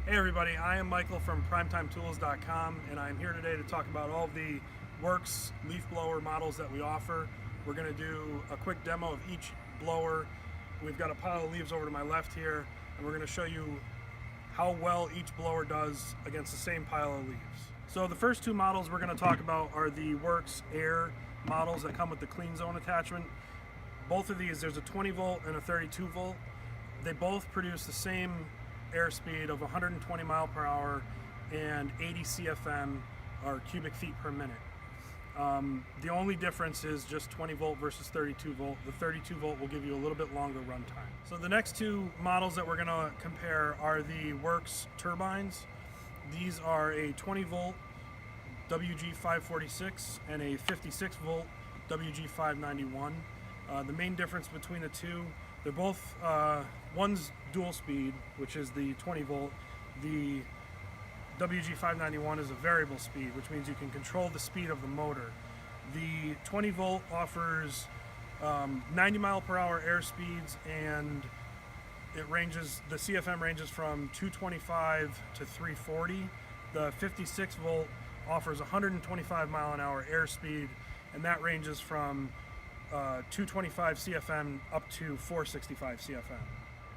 Hey everybody, I am Michael from PrimetimeTools.com, and I'm here today to talk about all of the WORX leaf blower models that we offer. We're going to do a quick demo of each blower. We've got a pile of leaves over to my left here, and we're going to show you how well each blower does against the same pile of leaves. So the first two models we're going to talk about are the WORX Air models that come with the clean zone attachment. Both of these, there's a 20 volt and a 32 volt. They both produce the same airspeed of 120 mile per hour and 80 CFM, or cubic feet per minute. The only difference is just 20 volt versus 32 volt. The 32 volt will give you a little bit longer run time. So the next two models that we're going to compare are the WORX turbines. These are a 20 volt WG546 and a 56 volt WG591. The main difference between the two, they're both, one's dual speed, which is the 20 volt. The WG591 is a variable speed, which means you can control the speed of the motor. The 20 volt offers 90 mile per hour air speeds, and it ranges, the CFM ranges from 225 to 340. The 56 volt offers 125 mile an hour air speed, and that ranges from 225 CFM up to 465 CFM.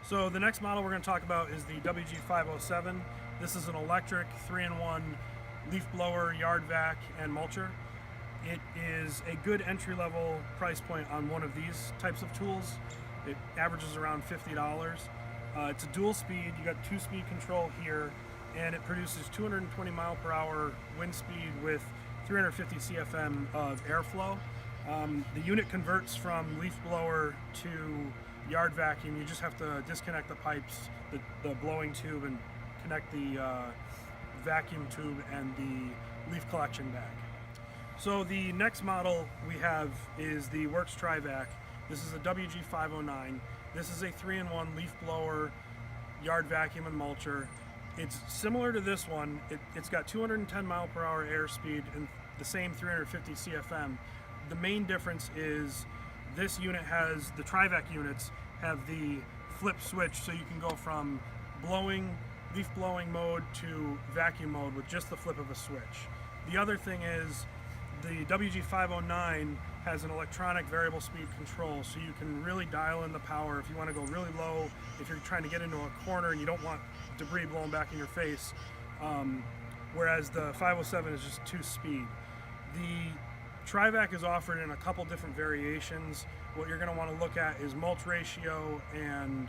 So the next model we're going to talk about is the WG507. This is an electric 3-in-1 leaf blower, yard vac, and mulcher. It is a good entry-level price point on one of these types of tools. It averages around $50. It's a dual speed. You got 2-speed control here, and it produces 220 mile per hour wind speed with 350 CFM of airflow. The unit converts from leaf blower to yard vacuum. You just have to disconnect the pipes, the blowing tube, and connect the vacuum tube and the leaf collection bag. So the next model we have is the WORX TRIVAC. This is a WG509. This is a 3-in-1 leaf blower, yard vacuum, and mulcher. It's similar to this one. It's got 210 mile per hour airspeed and the same 350 CFM. The main difference is this unit has, the TRIVAC units have the flip switch, so you can go from leaf blowing mode to vacuum mode with just the flip of a switch. The other thing is the WG509 has an electronic variable speed control, so you can really dial in the power if you want to go really low, if you're trying to get into a corner and you don't want debris blowing back in your face, whereas the 507 is just 2-speed. The TRIVAC is offered in a couple different variations. What you're going to want to look at is mulch ratio and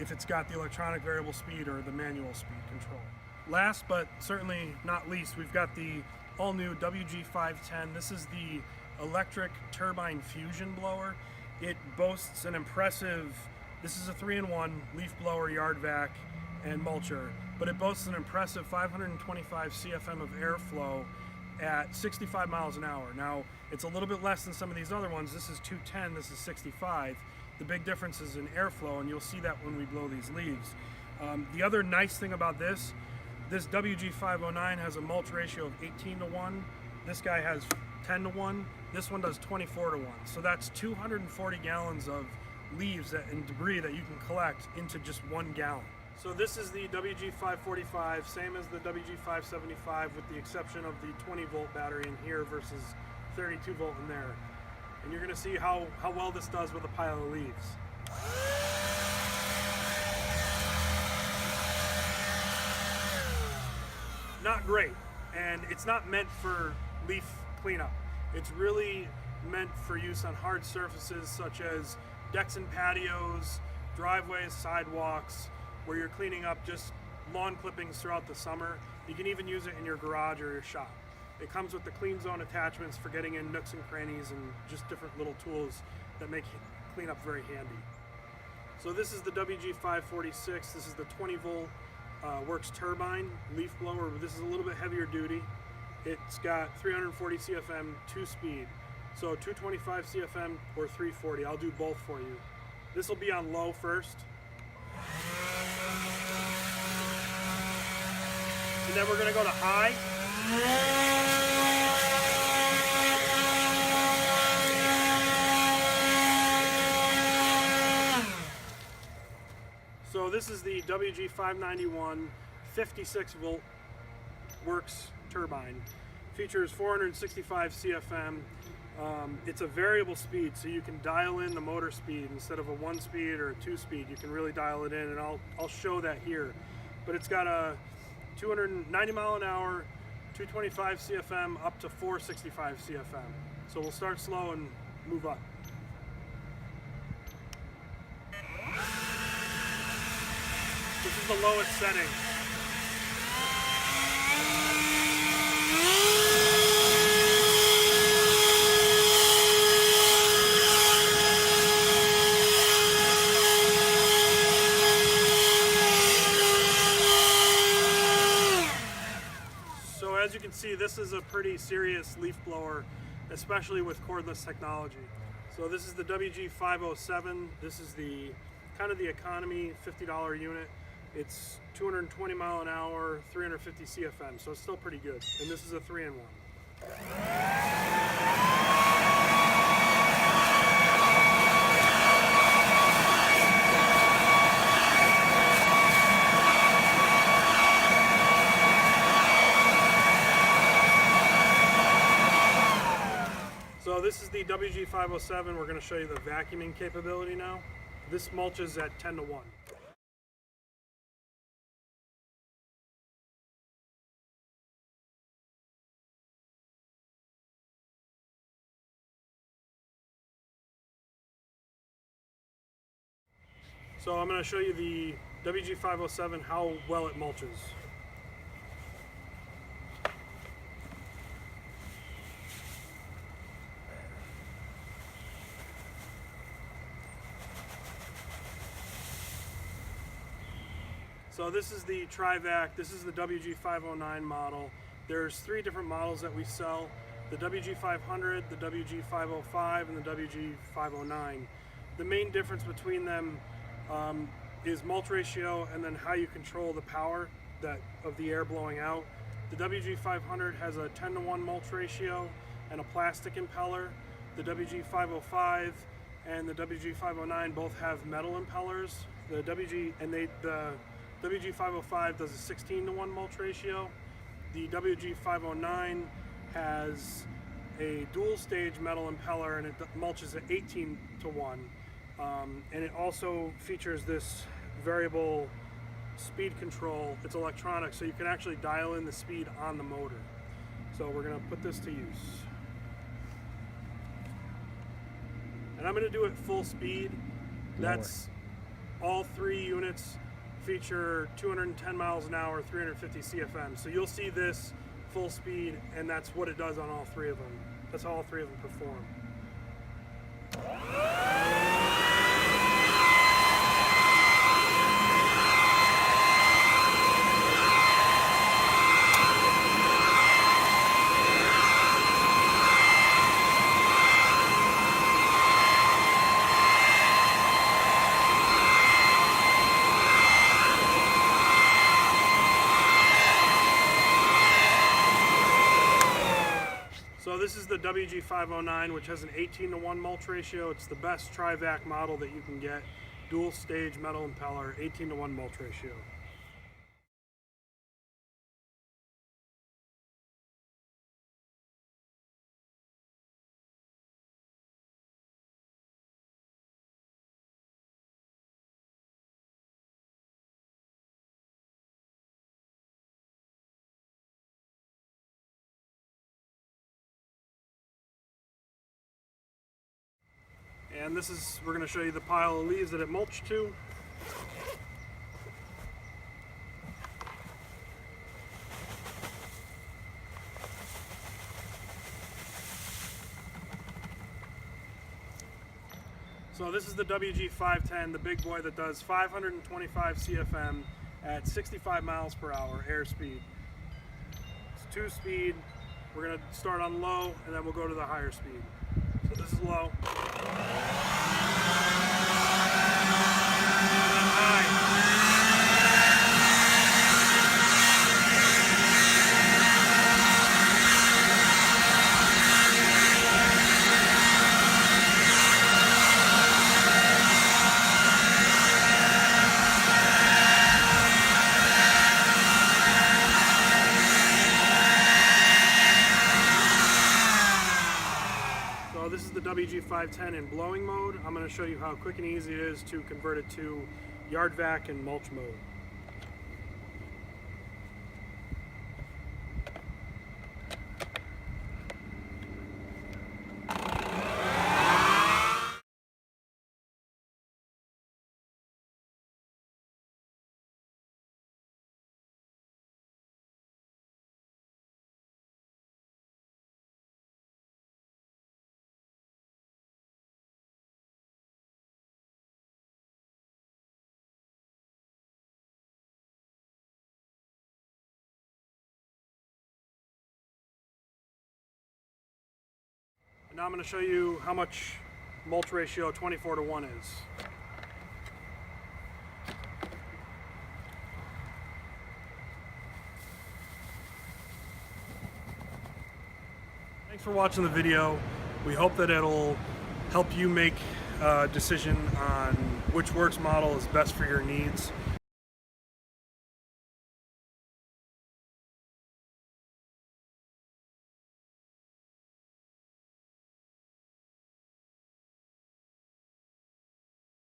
if it's got the electronic variable speed or the manual speed control. Last but certainly not least, we've got the all-new WG510. This is the electric turbine fusion blower. It boasts an impressive, this is a 3-in-1 leaf blower, yard vac, and mulcher, but it boasts an impressive 525 CFM of airflow at 65 miles an hour. Now, it's a little bit less than some of these other ones. This is 210, this is 65. The big difference is in airflow, and you'll see that when we blow these leaves. The other nice thing about this WG509 has a mulch ratio of 18:1. This guy has 10:1. This one does 24:1. So that's 240 gallons of leaves and debris that you can collect into just 1 gallon. So this is the WG545, same as the WG575 with the exception of the 20 volt battery in here versus 32 volt in there. And you're going to see how well this does with a pile of leaves. Not great, and it's not meant for leaf cleanup. It's really meant for use on hard surfaces such as decks and patios, driveways, sidewalks, where you're cleaning up just lawn clippings throughout the summer. You can even use it in your garage or your shop. It comes with the clean zone attachments for getting in nooks and crannies and just different little tools that make cleanup very handy. So this is the WG546. This is the 20 volt WORX turbine leaf blower. This is a little bit heavier duty. It's got 340 CFM, 2-speed. So 225 CFM or 340. I'll do both for you. This will be on low first. And then we're going to go to high. So this is the WG591 56 volt WORX turbine. Features 465 CFM. It's a variable speed, so you can dial in the motor speed instead of a 1-speed or a 2-speed. You can really dial it in, and I'll show that here. But it's got a 290 mile an hour, 225 CFM up to 465 CFM. So we'll start slow and move up. This is the lowest setting. So as you can see, this is a pretty serious leaf blower, especially with cordless technology. So this is the WG507. This is the kind of the economy $50 unit. It's 220 mile an hour, 350 CFM, so it's still pretty good. And this is a 3-in-1. So this is the WG507. We're going to show you the vacuuming capability now. This mulches at 10-to-1. So I'm going to show you the WG507, how well it mulches. So this is the TRIVAC. This is the WG509 model. There's 3 different models that we sell: the WG500, the WG505, and the WG509. The main difference between them is mulch ratio and then how you control the power of the air blowing out. The WG500 has a 10-to-1 mulch ratio and a plastic impeller. The WG505 and the WG509 both have metal impellers. The WG505 does a 16-to-1 mulch ratio. The WG509 has a dual stage metal impeller and it mulches at 18-to-1. And it also features this variable speed control. It's electronic, so you can actually dial in the speed on the motor. So we're going to put this to use. And I'm going to do it full speed. That's all 3 units feature 210 miles an hour, 350 CFM. So you'll see this full speed, and that's what it does on all 3 of them. That's how all 3 of them perform. So this is the WG509, which has an 18-to-1 mulch ratio. It's the best TRIVAC model that you can get. Dual stage metal impeller, 18-to-1 mulch ratio. And this is, we're going to show you the pile of leaves that it mulched to. So this is the WG510, the big boy that does 525 CFM at 65 miles per hour airspeed. It's 2-speed. We're going to start on low and then we'll go to the higher speed. So this is low. WG510 in blowing mode. I'm going to show you how quick and easy it is to convert it to yard vac and mulch mode. Now I'm going to show you how much mulch ratio 24:1 is. Thanks for watching the video. We hope that it'll help you make a decision on which WORX model is best for your needs.